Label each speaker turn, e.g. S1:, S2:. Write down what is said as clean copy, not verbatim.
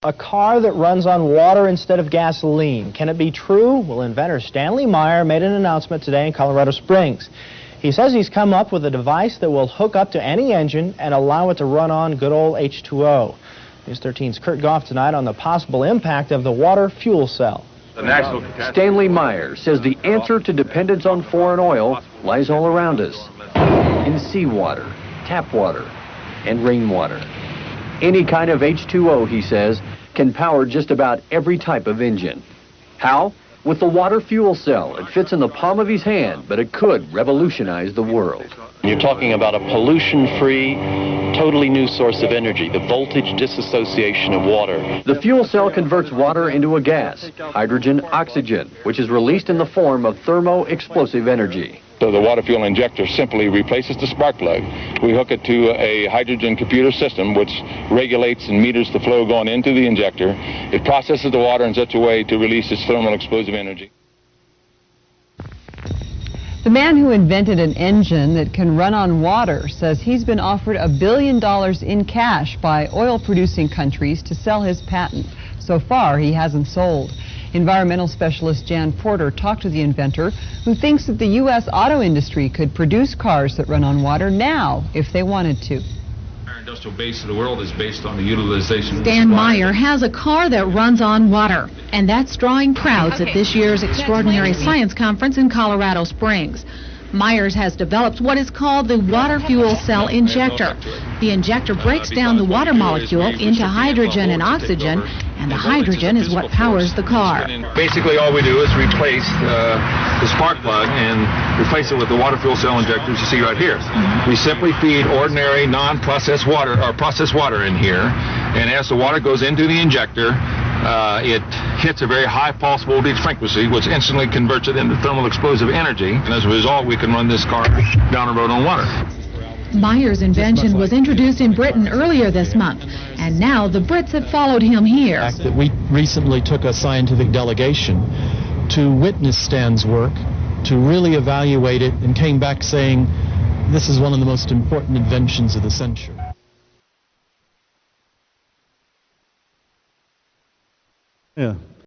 S1: A car that runs on water instead of gasoline. Can it be true? Well, inventor Stanley Meyer made an announcement today in Colorado Springs. He says he's come up with a device that will hook up to any engine and allow it to run on good old H2O. News 13's Kurt Goff tonight on the possible impact of the water fuel cell.
S2: Stanley Meyer says the answer to dependence on foreign oil lies all around us, in seawater, tap water, and rainwater. Any kind of H2O, he says, can power just about every type of engine. How? With the water fuel cell. It fits in the palm of his hand, but it could revolutionize the world.
S3: You're talking about a pollution-free, totally new source of energy, the voltage dissociation of water.
S2: The fuel cell converts water into a gas, hydrogen oxygen, which is released in the form of thermo-explosive energy.
S4: So the water fuel injector simply replaces the spark plug. We hook it to a hydrogen computer system which regulates and meters the flow going into the injector. It processes the water in such a way to release its thermal explosive energy.
S5: The man who invented an engine that can run on water says he's been offered $1 billion in cash by oil-producing countries to sell his patent. So far, he hasn't sold. Environmental specialist Jan Porter talked to the inventor, who thinks that the U.S. auto industry could produce cars that run on water now if they wanted to.
S6: Our industrial base of the world is based on the utilization of
S7: Stan Meyer has a car that runs on water, and that's drawing crowds at this year's Extraordinary Science Conference in Colorado Springs. Myers has developed what is called the water fuel cell injector. The injector breaks down the water molecule into hydrogen and oxygen, and the hydrogen is what powers the car.
S6: Basically, all we do is replace the spark plug and replace it with the water fuel cell injectors you see right here. We simply feed ordinary non-processed water or processed water in here, and as the water goes into the injector, it hits a very high pulse voltage frequency, which instantly converts it into thermal explosive energy, and as a result, we can run this car down the road on water.
S7: Meyer's invention was introduced in Britain earlier this month, and now the Brits have followed him here.
S8: That we recently took a scientific delegation to witness Stan's work, to really evaluate it, and came back saying this is one of the most important inventions of the century.
S9: Yeah.